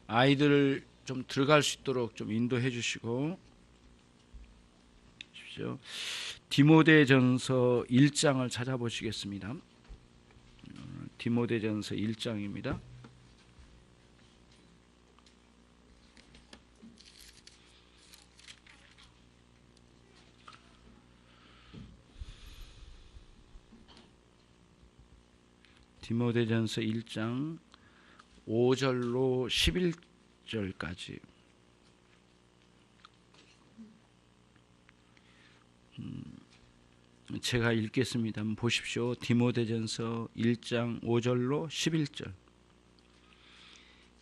아이들 좀 들어갈 수 있도록 좀 인도해 주시고 십시오. 디모데전서 1장을 찾아보시겠습니다. 디모데전서 1장입니다. 디모데전서 1장 5절로 11절까지. 제가 읽겠습니다. 한번 보십시오. 디모데전서 1장 5절로 11절.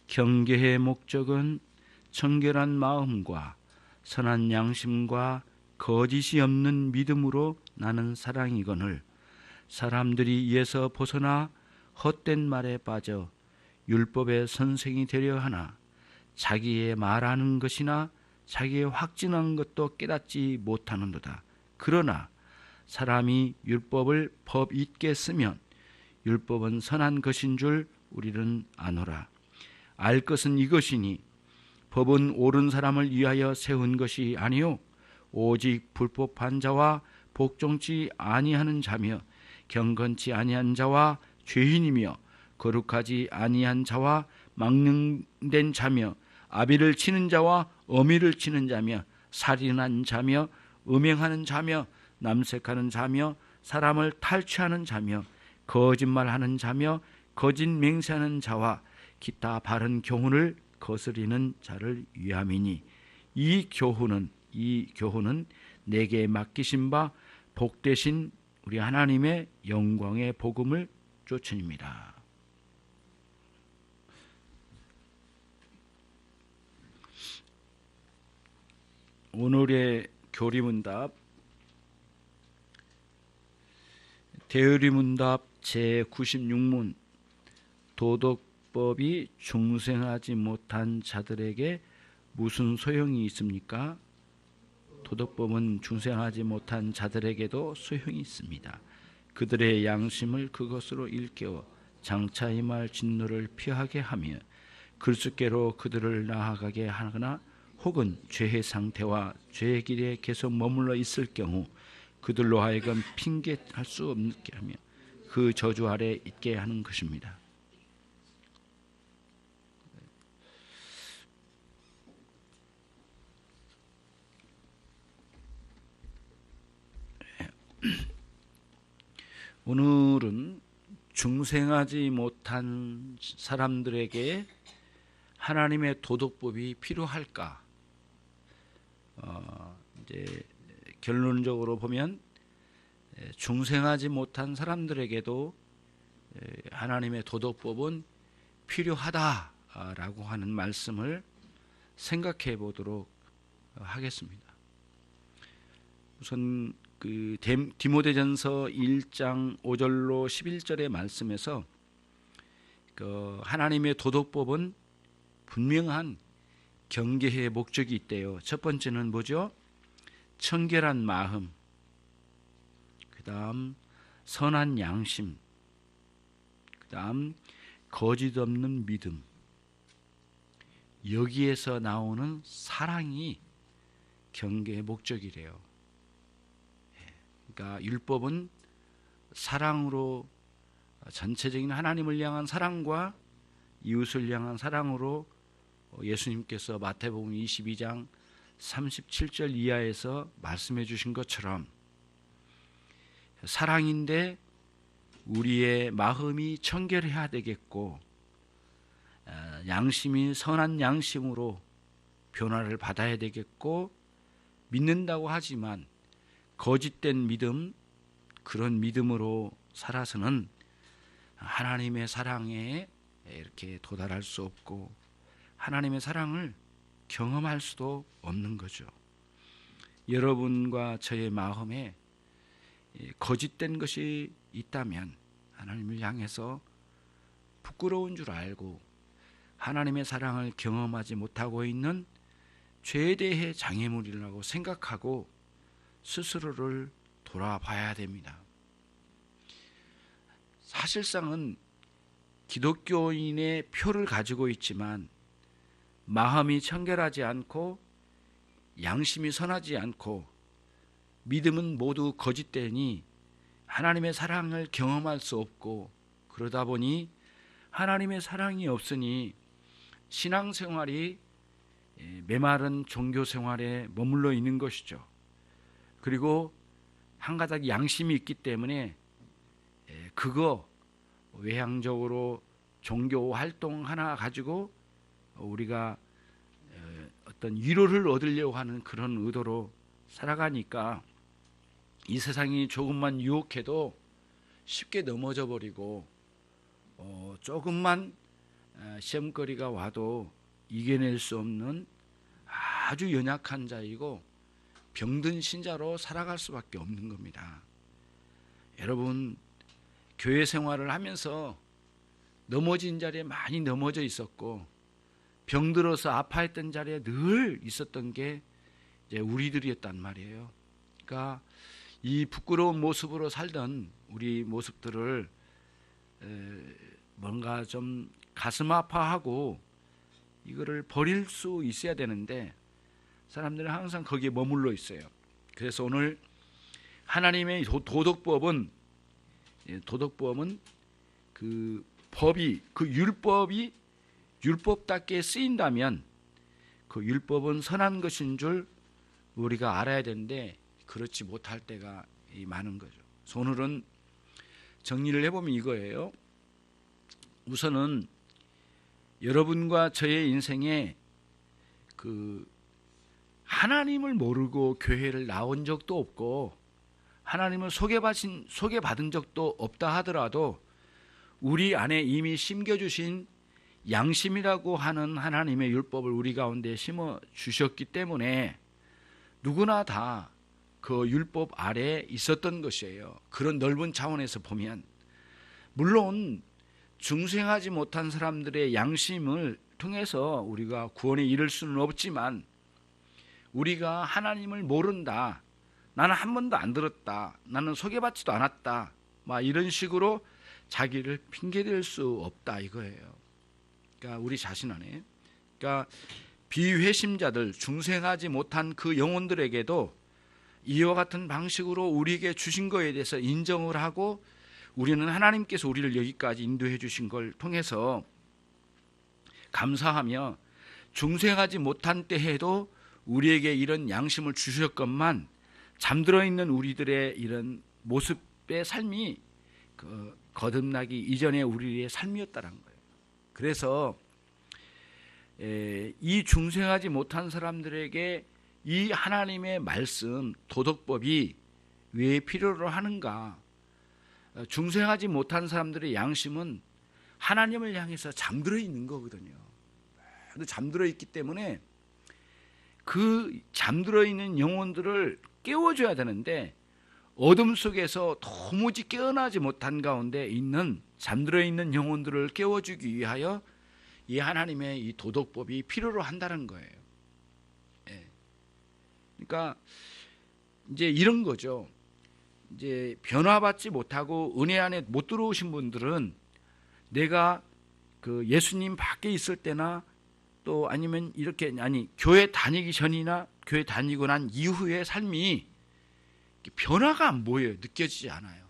경계의 목적은 청결한 마음과 선한 양심과 거짓이 없는 믿음으로 나는 사랑이거늘 사람들이 이에서 벗어나 헛된 말에 빠져 율법의 선생이 되려 하나 자기의 말하는 것이나 자기의 확증한 것도 깨닫지 못하는도다. 그러나 사람이 율법을 법 있게 쓰면 율법은 선한 것인 줄 우리는 아노라. 알 것은 이것이니 법은 옳은 사람을 위하여 세운 것이 아니요 오직 불법한 자와 복종치 아니하는 자며 경건치 아니한 자와 죄인이며 거룩하지 아니한 자와 망령된 자며 아비를 치는 자와 어미를 치는 자며 살인한 자며 음행하는 자며 남색하는 자며 사람을 탈취하는 자며 거짓말하는 자며 거짓 맹세하는 자와 기타 바른 교훈을 거스리는 자를 위함이니 이 교훈은 내게 맡기신 바 복되신 우리 하나님의 영광의 복음을 쫓으니라. 오늘의 교리문답 대의문답 제96문 도덕법이 중생하지 못한 자들에게 무슨 소용이 있습니까? 도덕법은 중생하지 못한 자들에게도 소용이 있습니다. 그들의 양심을 그것으로 일깨워 장차 임할 진노를 피하게 하며 글숫게로 그들을 나아가게 하거나 혹은 죄의 상태와 죄의 길에 계속 머물러 있을 경우 그들로 하여금 핑계할 수 없게 하며 그 저주 아래 있게 하는 것입니다. 오늘은 중생하지 못한 사람들에게 하나님의 도덕법이 필요할까? 이제 결론적으로 보면 중생하지 못한 사람들에게도 하나님의 도덕법은 필요하다라고 하는 말씀을 생각해 보도록 하겠습니다. 우선 그 디모데전서 1장 5절로 11절의 말씀에서 그 하나님의 도덕법은 분명한 경계의 목적이 있대요. 첫 번째는 뭐죠? 청결한 마음, 그 다음 선한 양심, 그 다음 거짓 없는 믿음. 여기에서 나오는 사랑이 경계의 목적이래요. 그러니까 율법은 사랑으로 전체적인 하나님을 향한 사랑과 이웃을 향한 사랑으로 예수님께서 마태복음 22장 37절 이하에서 말씀해 주신 것처럼 사랑인데 우리의 마음이 청결해야 되겠고 양심이 선한 양심으로 변화를 받아야 되겠고 믿는다고 하지만 거짓된 믿음, 그런 믿음으로 살아서는 하나님의 사랑에 이렇게 도달할 수 없고 하나님의 사랑을 경험할 수도 없는 거죠. 여러분과 저의 마음에 거짓된 것이 있다면 하나님을 향해서 부끄러운 줄 알고 하나님의 사랑을 경험하지 못하고 있는 죄에 대해 장애물이라고 생각하고 스스로를 돌아봐야 됩니다. 사실상은 기독교인의 표를 가지고 있지만 마음이 청결하지 않고 양심이 선하지 않고 믿음은 모두 거짓되니 하나님의 사랑을 경험할 수 없고, 그러다 보니 하나님의 사랑이 없으니 신앙생활이 메마른 종교생활에 머물러 있는 것이죠. 그리고 한 가닥 양심이 있기 때문에 그거 외향적으로 종교 활동 하나 가지고 우리가 어떤 위로를 얻으려고 하는 그런 의도로 살아가니까 이 세상이 조금만 유혹해도 쉽게 넘어져 버리고, 조금만 시험거리가 와도 이겨낼 수 없는 아주 연약한 자이고 병든 신자로 살아갈 수밖에 없는 겁니다. 여러분, 교회 생활을 하면서 넘어진 자리에 많이 넘어져 있었고 병들어서 아파했던 자리에 늘 있었던 게 이제 우리들이었단 말이에요. 그러니까 이 부끄러운 모습으로 살던 우리 모습들을 뭔가 좀 가슴 아파하고 이거를 버릴 수 있어야 되는데 사람들은 항상 거기에 머물러 있어요. 그래서 오늘 하나님의 도덕법은 그 법이, 그 율법이 율법답게 쓰인다면 그 율법은 선한 것인 줄 우리가 알아야 되는데 그렇지 못할 때가 많은 거죠. 그래서 오늘은 정리를 해보면 이거예요. 우선은 여러분과 저의 인생에 그 하나님을 모르고 교회를 나온 적도 없고 하나님을 소개받은 적도 없다 하더라도 우리 안에 이미 심겨주신 양심이라고 하는 하나님의 율법을 우리 가운데 심어 주셨기 때문에 누구나 다 그 율법 아래에 있었던 것이에요. 그런 넓은 차원에서 보면 물론 중생하지 못한 사람들의 양심을 통해서 우리가 구원에 이를 수는 없지만 우리가 하나님을 모른다, 나는 한 번도 안 들었다, 나는 소개받지도 않았다, 막 이런 식으로 자기를 핑계댈 수 없다 이거예요. 그러니까 우리 자신 안에, 그러니까 비회심자들, 중생하지 못한 그 영혼들에게도 이와 같은 방식으로 우리에게 주신 것에 대해서 인정을 하고 우리는 하나님께서 우리를 여기까지 인도해 주신 걸 통해서 감사하며 중생하지 못한 때에도 우리에게 이런 양심을 주셨건만 잠들어 있는 우리들의 이런 모습의 삶이 거듭나기 이전에 우리의 삶이었다는 거예요. 그래서 이 중생하지 못한 사람들에게 이 하나님의 말씀, 도덕법이 왜 필요로 하는가? 중생하지 못한 사람들의 양심은 하나님을 향해서 잠들어 있는 거거든요. 잠들어 있기 때문에 그 잠들어 있는 영혼들을 깨워줘야 되는데 어둠 속에서 도무지 깨어나지 못한 가운데 있는 잠들어 있는 영혼들을 깨워주기 위하여 이 하나님의 이 도덕법이 필요로 한다는 거예요. 그러니까 이제 이런 거죠. 이제 변화받지 못하고 은혜 안에 못 들어오신 분들은 내가 그 예수님 밖에 있을 때나 또 아니면 이렇게 교회 다니기 전이나 교회 다니고 난 이후의 삶이 변화가 안 보여요. 느껴지지 않아요.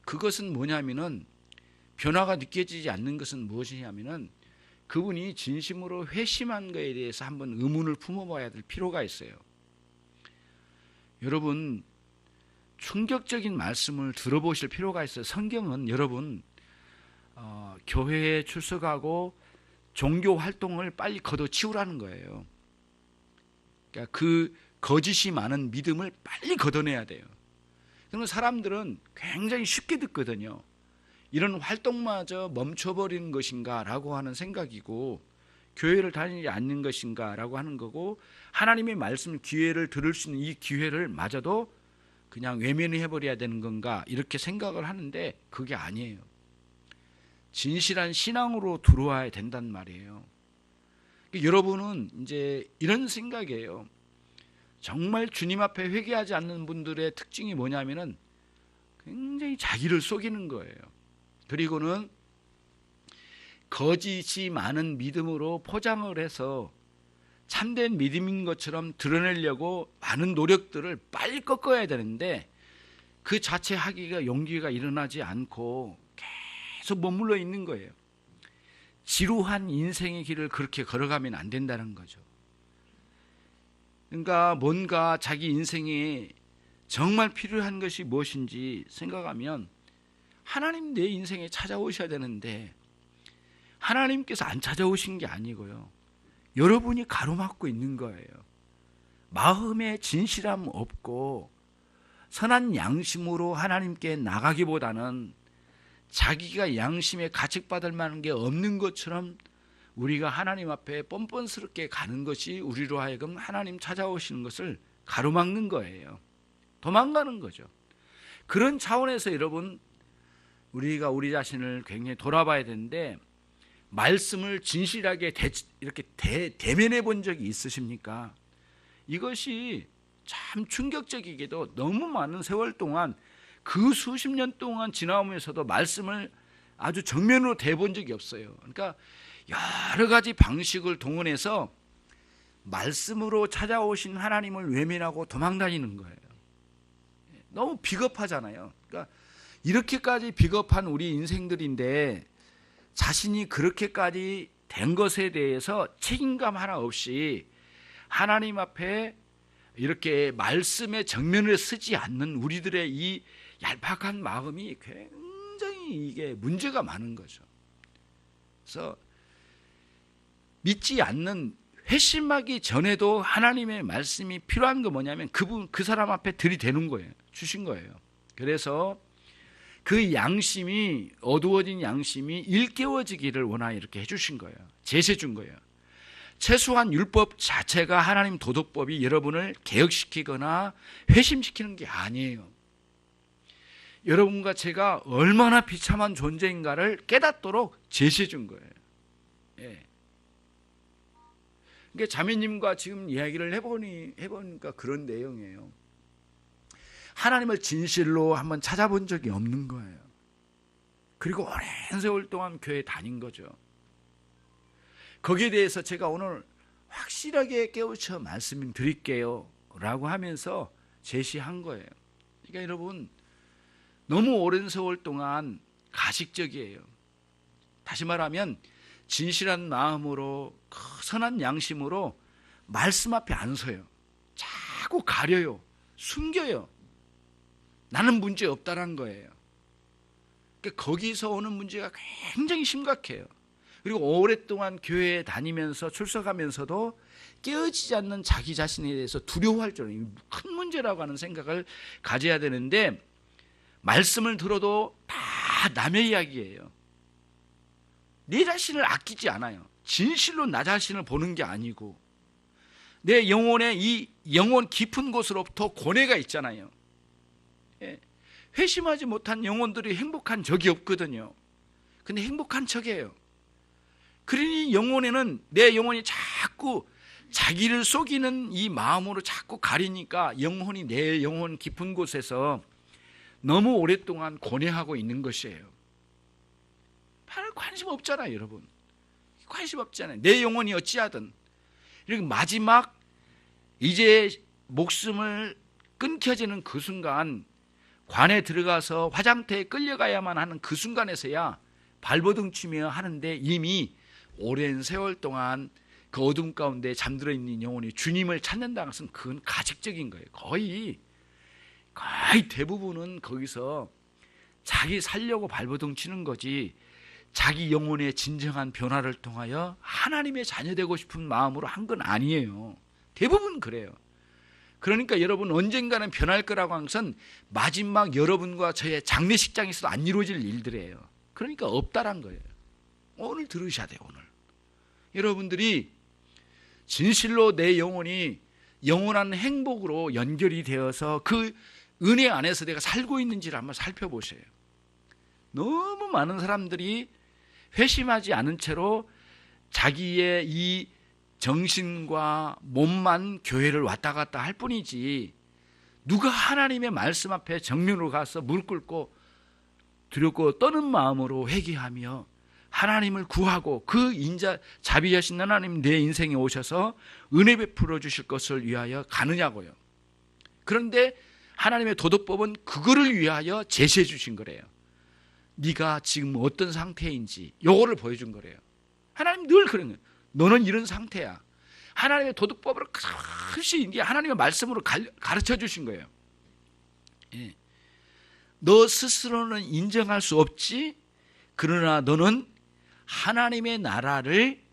그것은 뭐냐면은 변화가 느껴지지 않는 것은 무엇이냐면은 그분이 진심으로 회심한 것에 대해서 한번 의문을 품어봐야 될 필요가 있어요. 여러분 충격적인 말씀을 들어보실 필요가 있어요. 성경은 여러분 교회에 출석하고 종교 활동을 빨리 걷어치우라는 거예요. 그러니까 그 거짓이 많은 믿음을 빨리 걷어내야 돼요. 그러면 사람들은 굉장히 쉽게 듣거든요. 이런 활동마저 멈춰버리는 것인가 라고 하는 생각이고 교회를 다니지 않는 것인가 라고 하는 거고 하나님의 말씀 기회를 들을 수 있는 이 기회를 마저도 그냥 외면해버려야 되는 건가 이렇게 생각을 하는데 그게 아니에요. 진실한 신앙으로 들어와야 된단 말이에요. 여러분은 이제 이런 생각이에요. 정말 주님 앞에 회개하지 않는 분들의 특징이 뭐냐면은 굉장히 자기를 속이는 거예요. 그리고는 거짓이 많은 믿음으로 포장을 해서 참된 믿음인 것처럼 드러내려고 많은 노력들을 빨리 꺾어야 되는데 그 자체 하기가 용기가 일어나지 않고 계속 머물러 있는 거예요. 지루한 인생의 길을 그렇게 걸어가면 안 된다는 거죠. 그러니까 뭔가 자기 인생에 정말 필요한 것이 무엇인지 생각하면 하나님 내 인생에 찾아오셔야 되는데 하나님께서 안 찾아오신 게 아니고요. 여러분이 가로막고 있는 거예요. 마음에 진실함 없고 선한 양심으로 하나님께 나가기보다는 자기가 양심에 가책받을 만한 게 없는 것처럼 우리가 하나님 앞에 뻔뻔스럽게 가는 것이 우리로 하여금 하나님 찾아오시는 것을 가로막는 거예요. 도망가는 거죠. 그런 차원에서 여러분 우리가 우리 자신을 굉장히 돌아봐야 되는데 말씀을 진실하게 이렇게 대면해 본 적이 있으십니까? 이것이 참 충격적이게도 너무 많은 세월 동안 그 수십 년 동안 지나오면서도 말씀을 아주 정면으로 대본 적이 없어요. 그러니까 여러 가지 방식을 동원해서 말씀으로 찾아오신 하나님을 외면하고 도망다니는 거예요. 너무 비겁하잖아요. 그러니까 이렇게까지 비겁한 우리 인생들인데 자신이 그렇게까지 된 것에 대해서 책임감 하나 없이 하나님 앞에 이렇게 말씀의 정면을 쓰지 않는 우리들의 이 얄팍한 마음이 굉장히 이게 문제가 많은 거죠. 그래서 믿지 않는 회심하기 전에도 하나님의 말씀이 필요한 거 뭐냐면 그 사람 앞에 들이대는 거예요. 주신 거예요. 그래서 그 양심이 어두워진 양심이 일깨워지기를 원하여 이렇게 해주신 거예요. 제시해 준 거예요. 최소한 율법 자체가 하나님 도덕법이 여러분을 개혁시키거나 회심시키는 게 아니에요. 여러분과 제가 얼마나 비참한 존재인가를 깨닫도록 제시해 준 거예요. 예. 그러니까 자매님과 지금 이야기를 해보니까 그런 내용이에요. 하나님을 진실로 한번 찾아본 적이 없는 거예요. 그리고 오랜 세월 동안 교회에 다닌 거죠. 거기에 대해서 제가 오늘 확실하게 깨우쳐 말씀 드릴게요 라고 하면서 제시한 거예요. 그러니까 여러분 너무 오랜 세월 동안 가식적이에요. 다시 말하면 진실한 마음으로 선한 양심으로 말씀 앞에 안 서요. 자꾸 가려요. 숨겨요. 나는 문제 없다는 거예요. 그러니까 거기서 오는 문제가 굉장히 심각해요. 그리고 오랫동안 교회에 다니면서 출석하면서도 깨어지지 않는 자기 자신에 대해서 두려워할 정도로 큰 문제라고 하는 생각을 가져야 되는데 말씀을 들어도 다 남의 이야기예요. 내 자신을 아끼지 않아요. 진실로 나 자신을 보는 게 아니고 내 영혼의 이 영혼 깊은 곳으로부터 고뇌가 있잖아요. 회심하지 못한 영혼들이 행복한 적이 없거든요. 근데 행복한 척이에요. 그러니 영혼에는 내 영혼이 자꾸 자기를 속이는 이 마음으로 자꾸 가리니까 영혼이 내 영혼 깊은 곳에서 너무 오랫동안 고뇌하고 있는 것이에요. 별 관심 없잖아요, 여러분. 관심 없잖아요. 내 영혼이 어찌하든. 그리고 마지막 이제 목숨을 끊겨지는 그 순간 관에 들어가서 화장터에 끌려가야만 하는 그 순간에서야 발버둥 치며 하는데 이미 오랜 세월 동안 그 어둠 가운데 잠들어 있는 영혼이 주님을 찾는다는 것은 그건 가식적인 거예요. 거의 대부분은 거기서 자기 살려고 발버둥 치는 거지 자기 영혼의 진정한 변화를 통하여 하나님의 자녀 되고 싶은 마음으로 한 건 아니에요. 대부분 그래요. 그러니까 여러분 언젠가는 변할 거라고 하는 것은 마지막 여러분과 저의 장례식장에서도 안 이루어질 일들이에요. 그러니까 없다란 거예요. 오늘 들으셔야 돼요. 오늘 여러분들이 진실로 내 영혼이 영원한 행복으로 연결이 되어서 그 은혜 안에서 내가 살고 있는지를 한번 살펴보세요. 너무 많은 사람들이 회심하지 않은 채로 자기의 이 정신과 몸만 교회를 왔다 갔다 할 뿐이지 누가 하나님의 말씀 앞에 정면으로 가서 무릎 꿇고 두렵고 떠는 마음으로 회개하며 하나님을 구하고 그 인자 자비하신 하나님 내 인생에 오셔서 은혜 베풀어 주실 것을 위하여 가느냐고요. 그런데 하나님의 도덕법은 그거를 위하여 제시해 주신 거래요. 네가 지금 어떤 상태인지 요거를 보여준 거래요. 하나님 늘 그런 거예요. 너는 이런 상태야. 하나님의 도덕법으로 크시 이제 하나님의 말씀으로 가르쳐 주신 거예요. 예. 너 스스로는 인정할 수 없지. 그러나 너는 하나님의 나라를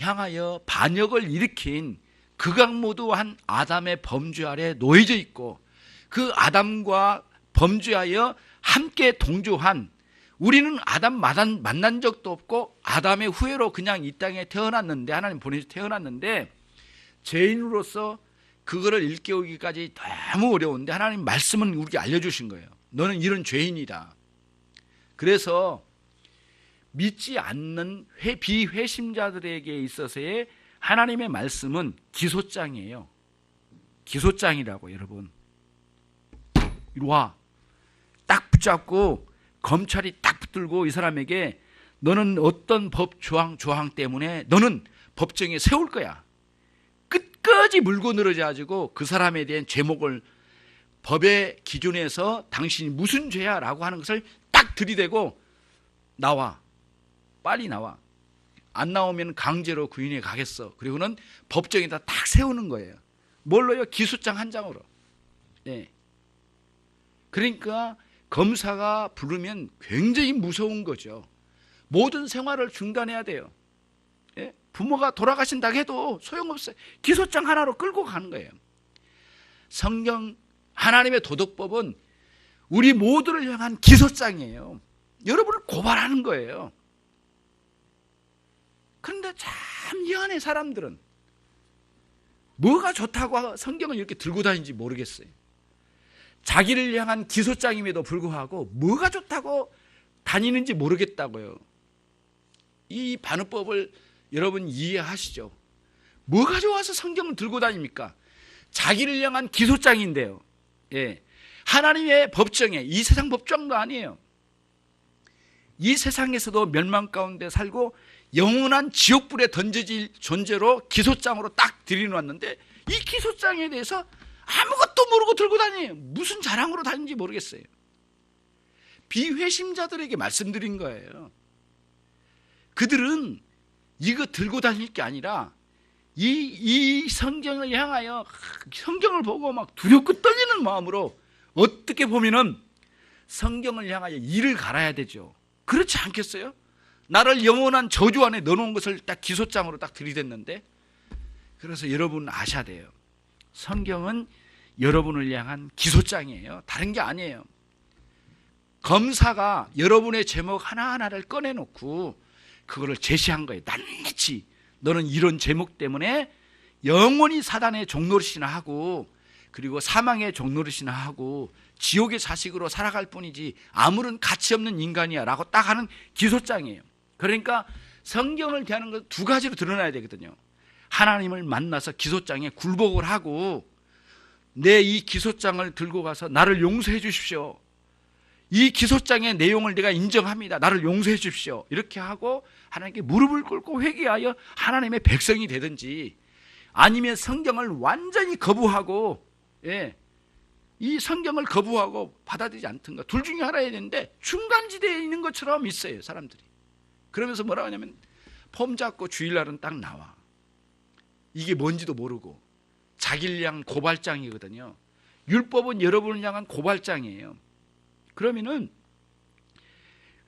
향하여 반역을 일으킨 극악무도한 아담의 범죄 아래 놓여져 있고 그 아담과 범죄하여 함께 동조한 우리는 아담 만난 적도 없고 아담의 후예로 그냥 이 땅에 태어났는데 하나님 보내서 태어났는데 죄인으로서 그거를 일깨우기까지 너무 어려운데 하나님 말씀은 우리에게 알려주신 거예요. 너는 이런 죄인이다. 그래서 믿지 않는 비회심자들에게 있어서의 하나님의 말씀은 기소장이에요. 기소장이라고. 여러분 이리 와. 딱 붙잡고 검찰이 딱 붙들고 이 사람에게 너는 어떤 법 조항 때문에 너는 법정에 세울 거야. 끝까지 물고 늘어져 가지고 그 사람에 대한 제목을 법의 기준에서 당신이 무슨 죄야 라고 하는 것을 딱 들이대고 나와. 빨리 나와. 안 나오면 강제로 구인에 가겠어. 그리고는 법정에다 딱 세우는 거예요. 뭘로요? 기소장 한 장으로. 네. 그러니까 검사가 부르면 굉장히 무서운 거죠. 모든 생활을 중단해야 돼요. 예? 부모가 돌아가신다고 해도 소용없어요. 기소장 하나로 끌고 가는 거예요. 성경 하나님의 도덕법은 우리 모두를 향한 기소장이에요. 여러분을 고발하는 거예요. 그런데 참 희한해. 사람들은 뭐가 좋다고 성경을 이렇게 들고 다니는지 모르겠어요. 자기를 향한 기소장임에도 불구하고 뭐가 좋다고 다니는지 모르겠다고요. 이 반어법을 여러분 이해하시죠? 뭐가 좋아서 성경을 들고 다닙니까? 자기를 향한 기소장인데요. 예. 하나님의 법정에, 이 세상 법정도 아니에요. 이 세상에서도 멸망 가운데 살고 영원한 지옥불에 던져질 존재로 기소장으로 딱 들여놨는데 이 기소장에 대해서 아무것도 모르고 들고 다녀요. 무슨 자랑으로 다니는지 모르겠어요. 비회심자들에게 말씀드린 거예요. 그들은 이거 들고 다닐 게 아니라 이 성경을 향하여 성경을 보고 막 두렵고 떨리는 마음으로 어떻게 보면은 성경을 향하여 이를 갈아야 되죠. 그렇지 않겠어요? 나를 영원한 저주 안에 넣어놓은 것을 딱 기소장으로 딱 들이댔는데, 그래서 여러분 아셔야 돼요. 성경은 여러분을 향한 기소장이에요. 다른 게 아니에요. 검사가 여러분의 제목 하나하나를 꺼내놓고 그거를 제시한 거예요. 낱낱이 너는 이런 제목 때문에 영원히 사단의 종노릇이나 하고 그리고 사망의 종노릇이나 하고 지옥의 자식으로 살아갈 뿐이지 아무런 가치 없는 인간이야 라고 딱 하는 기소장이에요. 그러니까 성경을 대하는 건 두 가지로 드러나야 되거든요. 하나님을 만나서 기소장에 굴복을 하고 내 이 기소장을 들고 가서 나를 용서해 주십시오. 이 기소장의 내용을 내가 인정합니다. 나를 용서해 주십시오. 이렇게 하고 하나님께 무릎을 꿇고 회개하여 하나님의 백성이 되든지, 아니면 성경을 완전히 거부하고 이 성경을 거부하고 받아들이지 않든가, 둘 중에 하나야 되는데 중간지대에 있는 것처럼 있어요, 사람들이. 그러면서 뭐라고 하냐면 폼 잡고 주일날은 딱 나와. 이게 뭔지도 모르고 자기를 향한 고발장이거든요. 율법은 여러분을 향한 고발장이에요. 그러면은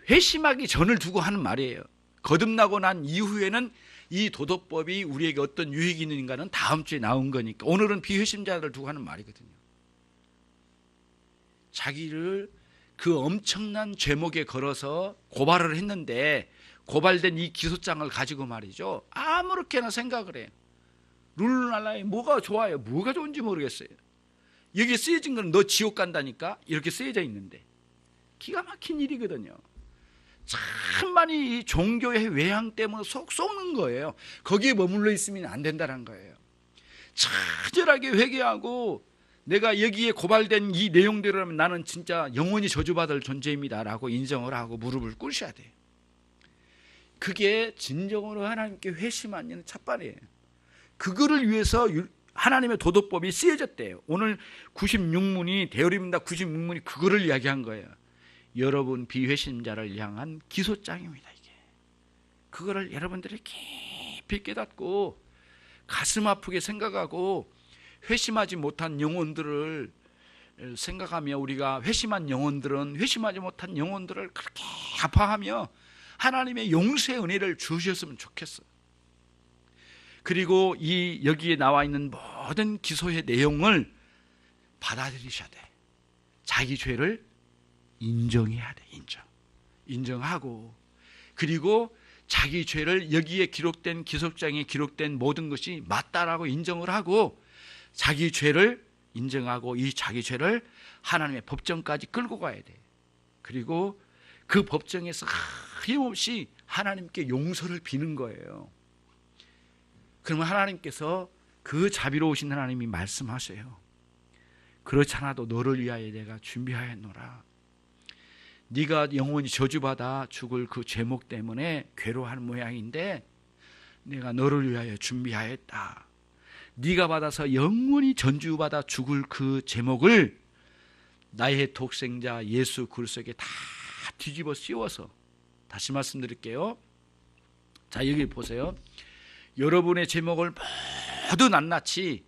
회심하기 전을 두고 하는 말이에요. 거듭나고 난 이후에는 이 도덕법이 우리에게 어떤 유익이 있는가는 다음 주에 나온 거니까 오늘은 비회심자들을 두고 하는 말이거든요. 자기를 그 엄청난 죄목에 걸어서 고발을 했는데 고발된 이 기소장을 가지고 말이죠, 아무렇게나 생각을 해요. 룰루랄라에 뭐가 좋아요? 뭐가 좋은지 모르겠어요. 여기에 쓰여진 건 너 지옥 간다니까 이렇게 쓰여져 있는데 기가 막힌 일이거든요. 참 많이 이 종교의 외향 때문에 속 썩는 거예요. 거기에 머물러 있으면 안 된다는 거예요. 처절하게 회개하고 내가 여기에 고발된 이 내용대로라면 나는 진짜 영원히 저주받을 존재입니다 라고 인정을 하고 무릎을 꿇으셔야 돼요. 그게 진정으로 하나님께 회심하는 첫발이에요. 그거를 위해서 하나님의 도덕법이 쓰여졌대요. 오늘 96문이 대열입니다. 96문이 그거를 이야기한 거예요. 여러분 비회심자를 향한 기소장입니다. 이게 그거를 여러분들이 깊이 깨닫고 가슴 아프게 생각하고 회심하지 못한 영혼들을 생각하며, 우리가 회심한 영혼들은 회심하지 못한 영혼들을 그렇게 아파하며 하나님의 용서의 은혜를 주셨으면 좋겠어요. 그리고 여기에 나와 있는 모든 기소의 내용을 받아들이셔야 돼. 자기 죄를 인정해야 돼. 인정하고, 그리고 자기 죄를 여기에 기록된 기소장에 기록된 모든 것이 맞다라고 인정을 하고, 자기 죄를 인정하고 이 자기 죄를 하나님의 법정까지 끌고 가야 돼. 그리고 그 법정에서 힘없이 하나님께 용서를 비는 거예요. 그러면 하나님께서, 그 자비로우신 하나님이 말씀하세요. 그렇지 않아도 너를 위하여 내가 준비하였노라. 네가 영원히 저주받아 죽을 그 죄목 때문에 괴로워하는 모양인데 내가 너를 위하여 준비하였다. 네가 받아서 영원히 전주받아 죽을 그 제목을 나의 독생자 예수 그리스도에게 다 뒤집어 씌워서, 다시 말씀드릴게요. 자, 여기 보세요. 여러분의 제목을 모두 낱낱이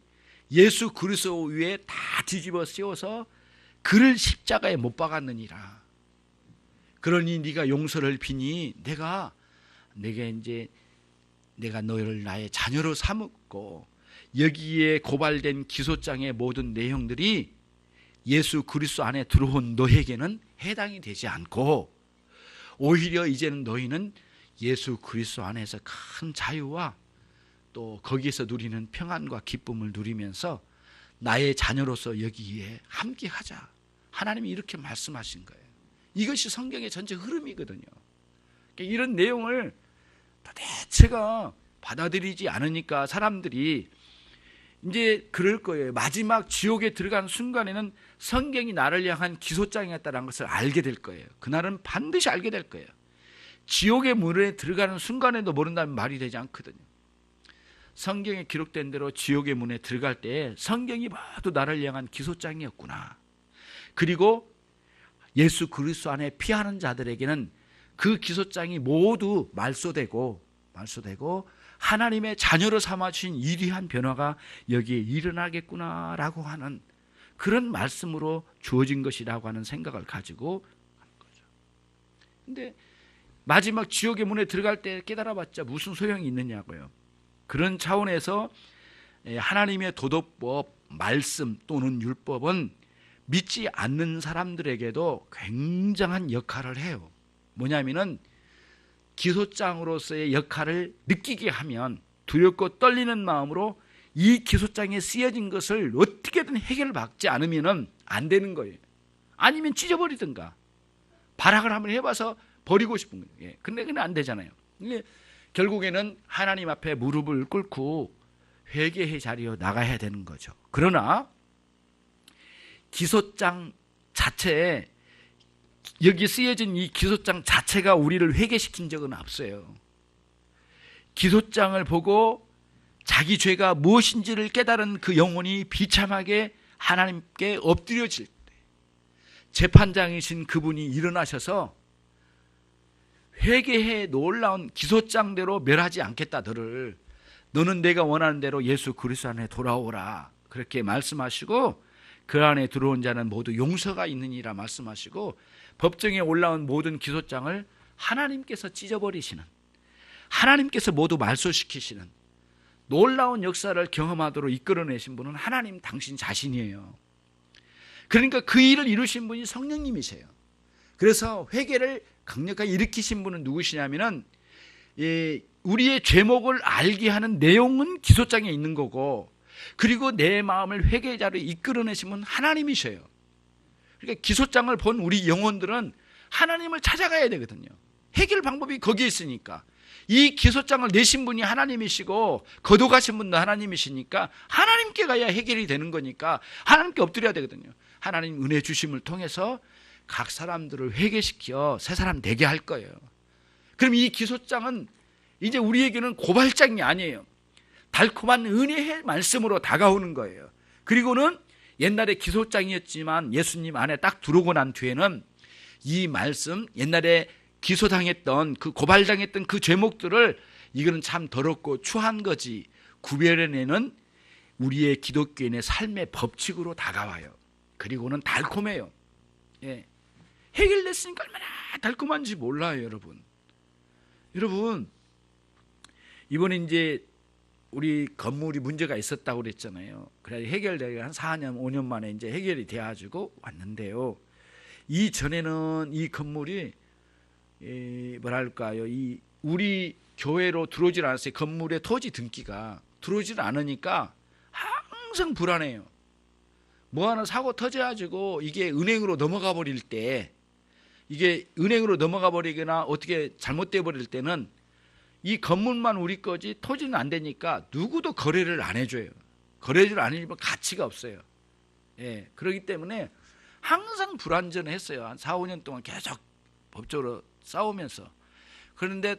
예수 그리스도 위에 다 뒤집어 씌워서 그를 십자가에 못 박았느니라. 그러니 네가 용서를 비니 내가 너를 나의 자녀로 삼고, 여기에 고발된 기소장의 모든 내용들이 예수 그리스도 안에 들어온 너에게는 해당이 되지 않고, 오히려 이제는 너희는 예수 그리스도 안에서 큰 자유와 또 거기에서 누리는 평안과 기쁨을 누리면서 나의 자녀로서 여기에 함께하자. 하나님이 이렇게 말씀하신 거예요. 이것이 성경의 전체 흐름이거든요. 이런 내용을 도대체가 받아들이지 않으니까 사람들이 이제 그럴 거예요. 마지막 지옥에 들어가는 순간에는 성경이 나를 향한 기소장이었다는 것을 알게 될 거예요. 그날은 반드시 알게 될 거예요. 지옥의 문에 들어가는 순간에도 모른다면 말이 되지 않거든요. 성경에 기록된 대로 지옥의 문에 들어갈 때 성경이 모두 나를 향한 기소장이었구나. 그리고 예수 그리스도 안에 피하는 자들에게는 그 기소장이 모두 말소되고 하나님의 자녀로 삼아주신 위대한 변화가 여기에 일어나겠구나라고 하는 그런 말씀으로 주어진 것이라고 하는 생각을 가지고 하는 거죠. 근데 마지막 지옥의 문에 들어갈 때 깨달아봤자 무슨 소용이 있느냐고요. 그런 차원에서 하나님의 도덕법, 말씀 또는 율법은 믿지 않는 사람들에게도 굉장한 역할을 해요. 뭐냐면은 기소장으로서의 역할을 느끼게 하면 두렵고 떨리는 마음으로 이 기소장에 쓰여진 것을 어떻게든 해결받지 않으면 안 되는 거예요. 아니면 찢어버리든가 발악을 한번 해봐서 버리고 싶은 거예요. 예. 근데 그건 안 되잖아요. 결국에는 하나님 앞에 무릎을 꿇고 회개의 자리로 나가야 되는 거죠. 그러나 기소장 자체에, 여기 쓰여진 이 기소장 자체가 우리를 회개시킨 적은 없어요. 기소장을 보고 자기 죄가 무엇인지를 깨달은 그 영혼이 비참하게 하나님께 엎드려질 때 재판장이신 그분이 일어나셔서 회개해 놀라운 기소장대로 멸하지 않겠다. 너는 내가 원하는 대로 예수 그리스도 안에 돌아오라. 그렇게 말씀하시고 그 안에 들어온 자는 모두 용서가 있느니라 말씀하시고 법정에 올라온 모든 기소장을 하나님께서 찢어버리시는, 하나님께서 모두 말소시키시는 놀라운 역사를 경험하도록 이끌어내신 분은 하나님 당신 자신이에요. 그러니까 그 일을 이루신 분이 성령님이세요. 그래서 회개를 강력하게 일으키신 분은 누구시냐면은 우리의 죄목을 알게 하는 내용은 기소장에 있는 거고, 그리고 내 마음을 회개자로 이끌어내시면 하나님이셔요. 그러니까 기소장을 본 우리 영혼들은 하나님을 찾아가야 되거든요. 해결 방법이 거기에 있으니까. 이 기소장을 내신 분이 하나님이시고 거둬가신 분도 하나님이시니까 하나님께 가야 해결이 되는 거니까 하나님께 엎드려야 되거든요. 하나님 은혜 주심을 통해서 각 사람들을 회개시켜 새 사람 되게 할 거예요. 그럼 이 기소장은 이제 우리에게는 고발장이 아니에요. 달콤한 은혜의 말씀으로 다가오는 거예요. 그리고는 옛날에 기소장이었지만 예수님 안에 딱 들어오고 난 뒤에는 이 말씀, 옛날에 기소당했던 그 고발당했던 그 죄목들을 이거는 참 더럽고 추한 거지 구별해내는 우리의 기독교인의 삶의 법칙으로 다가와요. 그리고는 달콤해요. 예. 해결됐으니까 얼마나 달콤한지 몰라요, 여러분. 여러분, 이번에 이제 우리 건물이 문제가 있었다고 그랬잖아요. 그래서 해결되고 한 4년, 5년 만에 이제 해결이 돼가지고 왔는데요. 이전에는 이 건물이 뭐랄까요, 이 우리 교회로 들어오질 않았어요. 건물의 토지 등기가 들어오질 않으니까 항상 불안해요. 뭐 하나 사고 터져가지고 이게 은행으로 넘어가 버릴 때, 이게 은행으로 넘어가 버리거나 어떻게 잘못돼 버릴 때는 이 건물만 우리 거지 토지는 안 되니까 누구도 거래를 안 해줘요. 거래를 안 해주면 가치가 없어요. 예, 그렇기 때문에 항상 불안전했어요. 한 4, 5년 동안 계속 법적으로 싸우면서. 그런데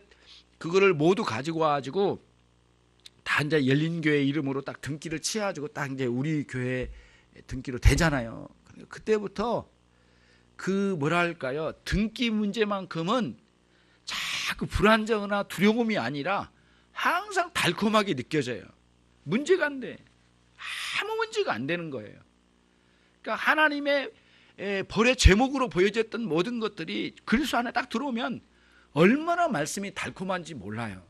그거를 모두 가지고 와가지고 다 이제 열린교회 이름으로 딱 등기를 치가지고 딱 이제 우리 교회 등기로 되잖아요. 그때부터 그 뭐랄까요, 등기 문제만큼은 자꾸 불안정이나 두려움이 아니라 항상 달콤하게 느껴져요. 문제가 안 돼. 아무 문제가 안 되는 거예요. 그러니까 하나님의 벌의 제목으로 보여졌던 모든 것들이 그리스도 안에 딱 들어오면 얼마나 말씀이 달콤한지 몰라요.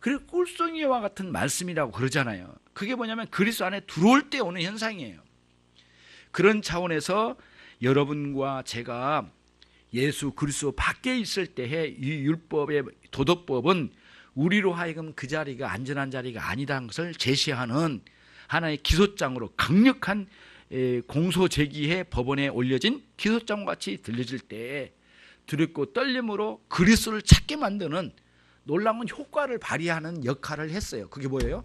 그리고 꿀송이와 같은 말씀이라고 그러잖아요. 그게 뭐냐면 그리스도 안에 들어올 때 오는 현상이에요. 그런 차원에서 여러분과 제가 예수 그리스도 밖에 있을 때의 이 율법의 도덕법은 우리로 하여금 그 자리가 안전한 자리가 아니다는 것을 제시하는 하나의 기소장으로 강력한 공소 제기해 법원에 올려진 기소장과 같이 들려질 때 두렵고 떨림으로 그리스도를 찾게 만드는 놀라운 효과를 발휘하는 역할을 했어요. 그게 뭐예요?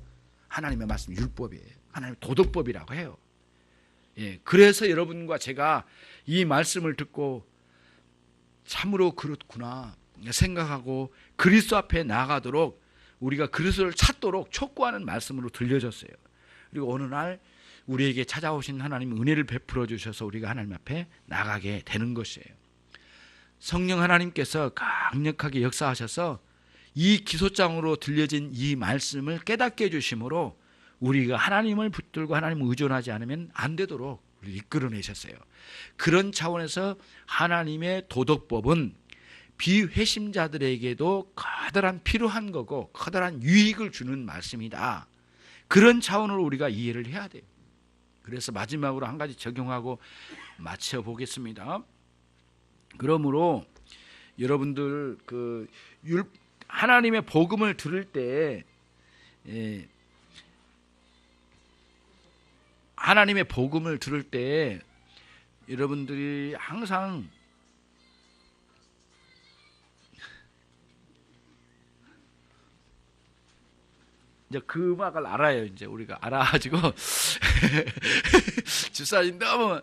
하나님의 말씀 율법이에요. 하나님의 도덕법이라고 해요. 예, 그래서 여러분과 제가 이 말씀을 듣고 참으로 그렇구나 생각하고 그리스도 앞에 나가도록 우리가 그리스도를 찾도록 촉구하는 말씀으로 들려졌어요. 그리고 어느 날 우리에게 찾아오신 하나님 은혜를 베풀어 주셔서 우리가 하나님 앞에 나가게 되는 것이에요. 성령 하나님께서 강력하게 역사하셔서 이 기소장으로 들려진 이 말씀을 깨닫게 해주심으로 우리가 하나님을 붙들고 하나님을 의존하지 않으면 안 되도록 우리를 이끌어내셨어요. 그런 차원에서 하나님의 도덕법은 비회심자들에게도 커다란 필요한 거고 커다란 유익을 주는 말씀이다. 그런 차원으로 우리가 이해를 해야 돼요. 그래서 마지막으로 한 가지 적용하고 마쳐보겠습니다. 그러므로 여러분들 하나님의 복음을 들을 때 하나님의 복음을 들을 때 여러분들이 항상 이제 그 음악을 알아요. 이제 우리가 알아가지고 집사님 너무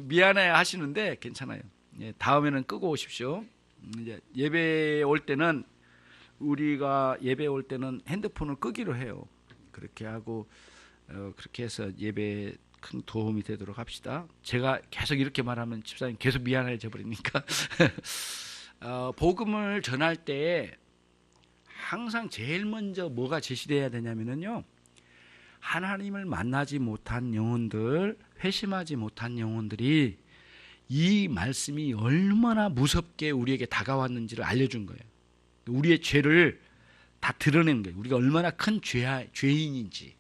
미안해 하시는데 괜찮아요. 다음에는 끄고 오십시오. 이제 예배 올 때는 우리가 예배 올 때는 핸드폰을 끄기로 해요. 그렇게 하고 그렇게 해서 예배에 큰 도움이 되도록 합시다. 제가 계속 이렇게 말하면 집사님 계속 미안해져 버리니까 복음을 전할 때 항상 제일 먼저 뭐가 제시돼야 되냐면요, 하나님을 만나지 못한 영혼들, 회심하지 못한 영혼들이 이 말씀이 얼마나 무섭게 우리에게 다가왔는지를 알려준 거예요. 우리의 죄를 다 드러낸 거예요. 우리가 얼마나 큰 죄인인지.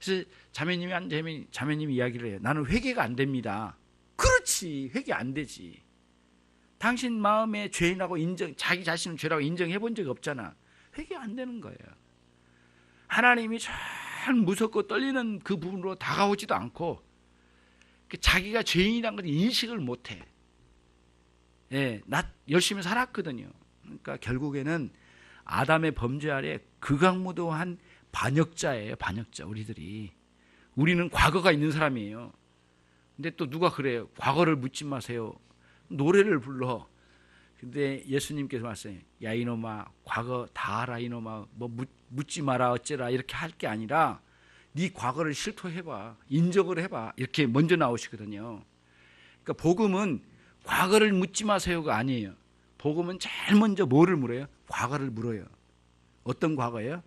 그래서 자매님이 이야기를 해요. 나는 회개가 안 됩니다. 그렇지, 회개 안 되지. 당신 마음에 죄인하고 자기 자신을 죄라고 인정해 본 적이 없잖아. 회개 안 되는 거예요. 하나님이 참 무섭고 떨리는 그 부분으로 다가오지도 않고 자기가 죄인이라는 걸 인식을 못해. 예, 나 열심히 살았거든요. 그러니까 결국에는 아담의 범죄 아래 극악무도한 반역자예요. 반역자. 우리는 과거가 있는 사람이에요. 근데 또 누가 그래요? 과거를 묻지 마세요. 노래를 불러. 근데 예수님께서 말씀해요. 야 이놈아, 과거 다 알아 이놈아. 뭐 묻지 마라 어쩌라 이렇게 할 게 아니라 네 과거를 실토해봐, 인정을 해봐, 이렇게 먼저 나오시거든요. 그러니까 복음은 과거를 묻지 마세요가 아니에요. 복음은 제일 먼저 뭐를 물어요? 과거를 물어요. 어떤 과거예요?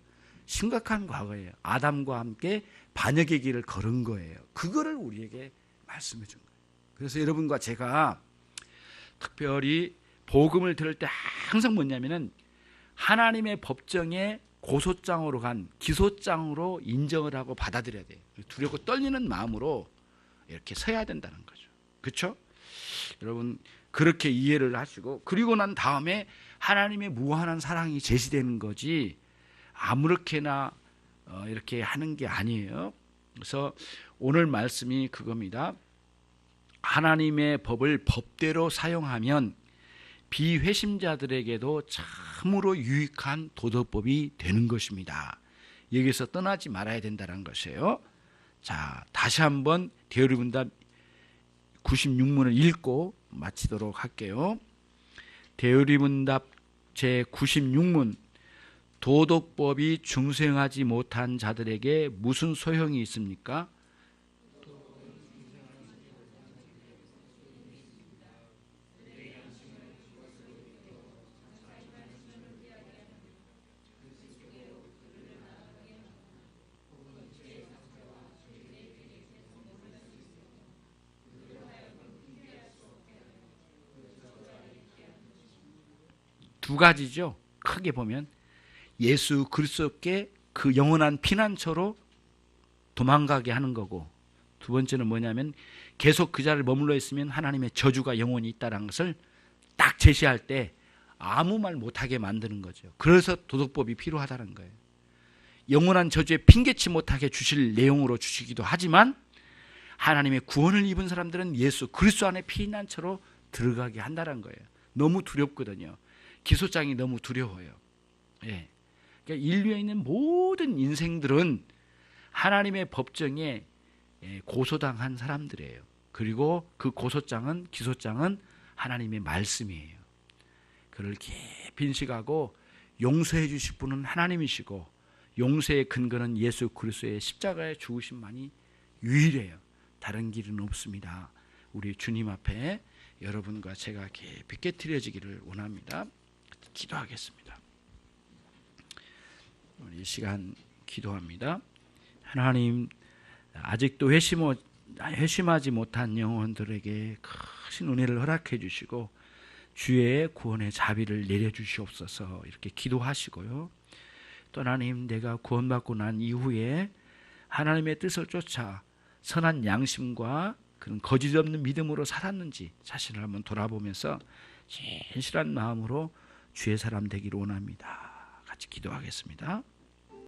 심각한 과거예요. 아담과 함께 반역의 길을 걸은 거예요. 그거를 우리에게 말씀해 준 거예요. 그래서 여러분과 제가 특별히 복음을 들을 때 항상 뭐냐면은 하나님의 법정에 고소장으로 간 기소장으로 인정을 하고 받아들여야 돼요. 두렵고 떨리는 마음으로 이렇게 서야 된다는 거죠. 그렇죠? 여러분 그렇게 이해를 하시고, 그리고 난 다음에 하나님의 무한한 사랑이 제시되는 거지 아무렇게나 이렇게 하는 게 아니에요. 그래서 오늘 말씀이 그겁니다. 하나님의 법을 법대로 사용하면 비회심자들에게도 참으로 유익한 도덕법이 되는 것입니다. 여기서 떠나지 말아야 된다는 것이에요. 자, 다시 한번 대의문답 96문을 읽고 마치도록 할게요. 대의문답 제96문. 도덕법이 중생하지 못한 자들에게 무슨 소용이 있습니까? 두 가지죠. 크게 보면 예수 그리스도께 그 영원한 피난처로 도망가게 하는 거고, 두 번째는 뭐냐면 계속 그 자리에 머물러 있으면 하나님의 저주가 영원히 있다는 것을 딱 제시할 때 아무 말 못하게 만드는 거죠. 그래서 도덕법이 필요하다는 거예요. 영원한 저주에 핑계치 못하게 주실 내용으로 주시기도 하지만 하나님의 구원을 입은 사람들은 예수 그리스도 안에 피난처로 들어가게 한다는 거예요. 너무 두렵거든요. 기소장이 너무 두려워요. 예. 그러니까 인류에 있는 모든 인생들은 하나님의 법정에 고소당한 사람들이에요. 그리고 그 고소장은, 기소장은 하나님의 말씀이에요. 그를 깊이 인식하고 용서해 주실 분은 하나님이시고 용서의 근거는 예수 그리스도의 십자가의 죽으심만이 유일해요. 다른 길은 없습니다. 우리 주님 앞에 여러분과 제가 깊이 깨트려지기를 원합니다. 기도하겠습니다. 우리 이 시간 기도합니다. 하나님, 아직도 회심하지 못한 영혼들에게 크신 은혜를 허락해 주시고 주의 구원의 자비를 내려주시옵소서 이렇게 기도하시고요. 또 하나님, 내가 구원받고 난 이후에 하나님의 뜻을 쫓아 선한 양심과 그런 거짓 없는 믿음으로 살았는지 자신을 한번 돌아보면서 진실한 마음으로 주의 사람 되기를 원합니다. 같이 기도하겠습니다.